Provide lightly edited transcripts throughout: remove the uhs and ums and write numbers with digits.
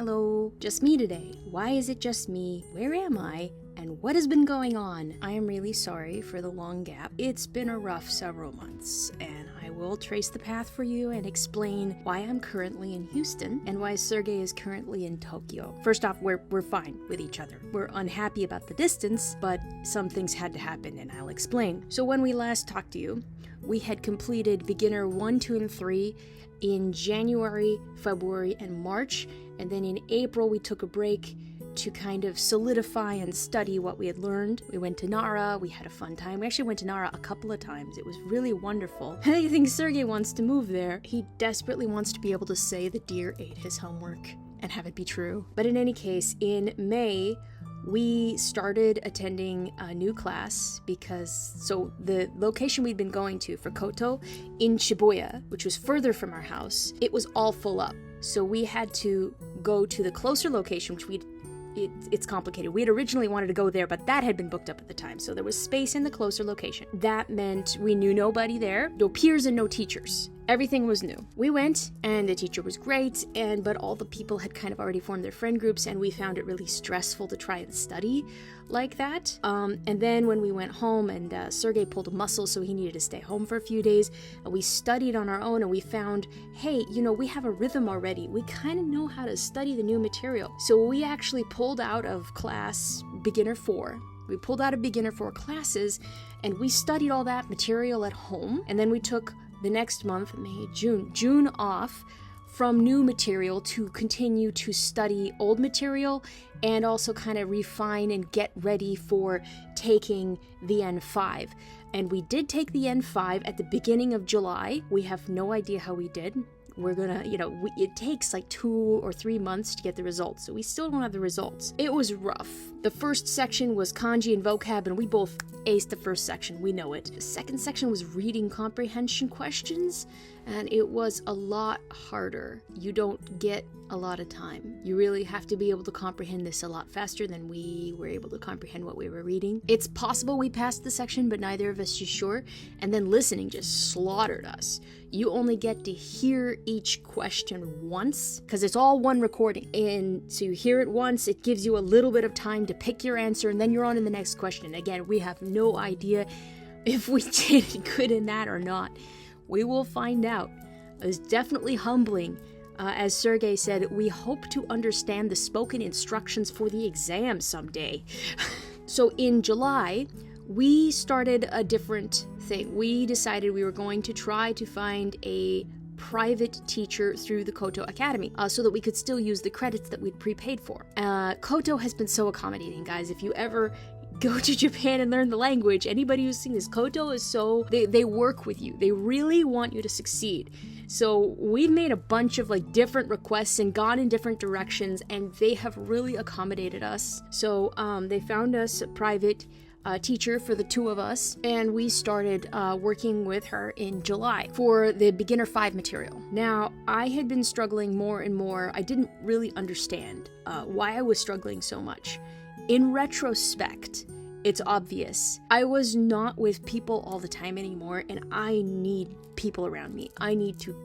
Hello, just me today. Why is it just me? Where am I? And what has been going on? I am really sorry for the long gap. It's been a rough several months, and I will trace the path for you and explain why I'm currently in Houston and why Sergey is currently in Tokyo. First off, we're fine with each other. We're unhappy about the distance, but some things had to happen, and I'll explain. So when we last talked to you, we had completed beginner 1, 2, and 3 in January, February, and March, and then in April we took a break to kind of solidify and study what we had learned. We went to Nara, we had a fun time. We actually went to Nara a couple of times. It was really wonderful. I think Sergey wants to move there. He desperately wants to be able to say the deer ate his homework and have it be true. But in any case, in May, we started attending a new class so the location we'd been going to for Koto in Shibuya, which was further from our house, it was all full up. So we had to go to the closer location, which it's complicated. We had originally wanted to go there, but that had been booked up at the time, so there was space in the closer location. That meant we knew nobody there, no peers and no teachers. Everything was new. We went, and the teacher was great, but all the people had kind of already formed their friend groups, and we found it really stressful to try and study like that. And then when we went home, and Sergey pulled a muscle, so he needed to stay home for a few days, and we studied on our own, and we found, hey, we have a rhythm already. We kind of know how to study the new material. So we actually pulled out of class Beginner 4. We pulled out of Beginner 4 classes, and we studied all that material at home, and then we took the next month, May, June off from new material to continue to study old material and also kind of refine and get ready for taking the N5. And we did take the N5 at the beginning of July. We have no idea how we did. We're gonna, it takes like 2 or 3 months to get the results, so we still don't have the results. It was rough. The first section was kanji and vocab, and we both aced the first section, we know it. The second section was reading comprehension questions, and it was a lot harder. You don't get a lot of time. You really have to be able to comprehend this a lot faster than we were able to comprehend what we were reading. It's possible we passed the section, but neither of us is sure, and then listening just slaughtered us. You only get to hear each question once, because it's all one recording. And so you hear it once, it gives you a little bit of time to pick your answer, and then you're on to the next question. Again, we have no idea if we did good in that or not. We will find out. It was definitely humbling. As Sergey said, we hope to understand the spoken instructions for the exam someday. So in July, we started a different thing. We decided we were going to try to find a private teacher through the Koto Academy so that we could still use the credits that we'd prepaid for. Koto has been so accommodating, guys. If you ever go to Japan and learn the language, anybody who's seen this, Koto is they work with you. They really want you to succeed. So we've made a bunch of different requests and gone in different directions, and they have really accommodated us. So they found us a private teacher for the two of us, and we started working with her in July for the Beginner 5 material. Now, I had been struggling more and more. I didn't really understand why I was struggling so much. In retrospect, it's obvious. I was not with people all the time anymore, and I need people around me. I need to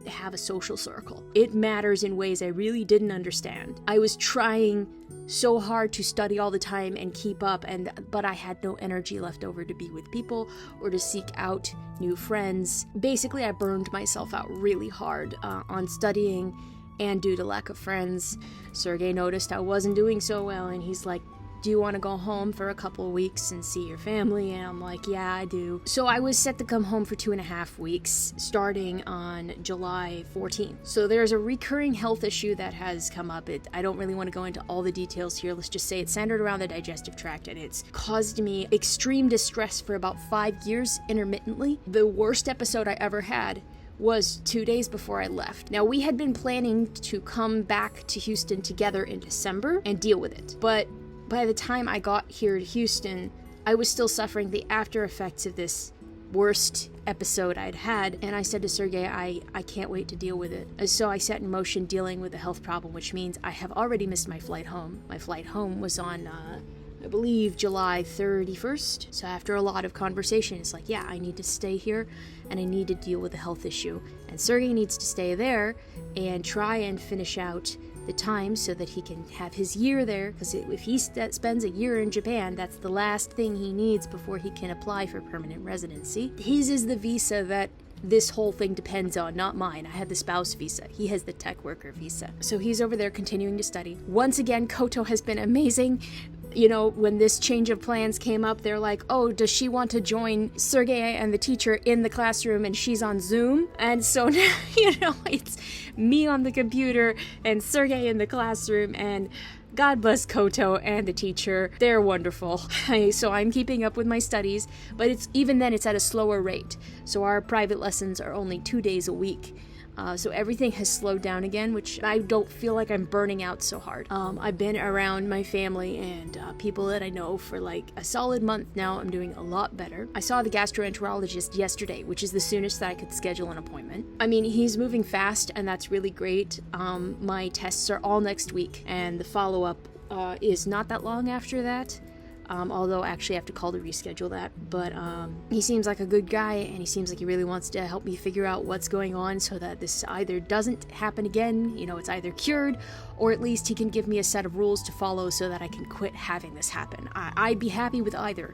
have a social circle. It matters in ways I really didn't understand. I was trying so hard to study all the time and keep up, but I had no energy left over to be with people or to seek out new friends. Basically, I burned myself out really hard on studying, and due to lack of friends, Sergey noticed I wasn't doing so well, and he's like, do you want to go home for a couple of weeks and see your family? And I'm like, yeah, I do. So I was set to come home for 2.5 weeks, starting on July 14th. So there's a recurring health issue that has come up. I don't really want to go into all the details here. Let's just say it's centered around the digestive tract, and it's caused me extreme distress for about 5 years intermittently. The worst episode I ever had was 2 days before I left. Now, we had been planning to come back to Houston together in December and deal with it, but by the time I got here to Houston, I was still suffering the after effects of this worst episode I'd had, and I said to Sergey, I can't wait to deal with it. So I set in motion dealing with the health problem, which means I have already missed my flight home. My flight home was on, I believe, July 31st. So after a lot of conversation, it's like, yeah, I need to stay here, and I need to deal with the health issue. And Sergey needs to stay there and try and finish out the time so that he can have his year there, because if he spends a year in Japan, that's the last thing he needs before he can apply for permanent residency. His is the visa that this whole thing depends on, not mine. I had the spouse visa. He has the tech worker visa. So he's over there continuing to study. Once again, Koto has been amazing. You know, when this change of plans came up, they're like, oh, does she want to join Sergei and the teacher in the classroom, and she's on Zoom? And so now, you know, it's me on the computer and Sergei in the classroom, and God bless Koto and the teacher. They're wonderful. So I'm keeping up with my studies, but even then it's at a slower rate. So our private lessons are only 2 days a week. So everything has slowed down again, which I don't feel like I'm burning out so hard. I've been around my family and people that I know for like a solid month now. I'm doing a lot better. I saw the gastroenterologist yesterday, which is the soonest that I could schedule an appointment. I mean, he's moving fast, and that's really great. My tests are all next week, and the follow-up is not that long after that. Although actually I have to call to reschedule that. But he seems like a good guy, and he seems like he really wants to help me figure out what's going on so that this either doesn't happen again, you know, it's either cured, or at least he can give me a set of rules to follow so that I can quit having this happen. I'd be happy with either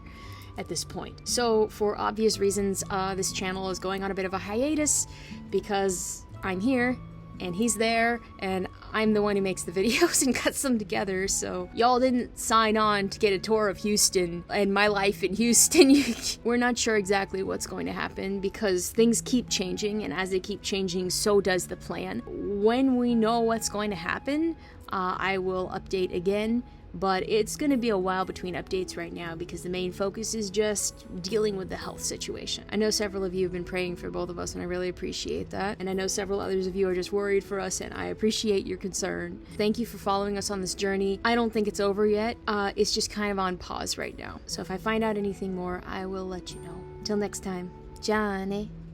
at this point. So for obvious reasons, this channel is going on a bit of a hiatus because I'm here and he's there, and I'm the one who makes the videos and cuts them together, so y'all didn't sign on to get a tour of Houston and my life in Houston. We're not sure exactly what's going to happen because things keep changing, and as they keep changing, so does the plan. When we know what's going to happen, I will update again. But it's going to be a while between updates right now because the main focus is just dealing with the health situation. I know several of you have been praying for both of us, and I really appreciate that. And I know several others of you are just worried for us, and I appreciate your concern. Thank you for following us on this journey. I don't think it's over yet. It's just kind of on pause right now. So if I find out anything more, I will let you know. Till next time. じゃあね。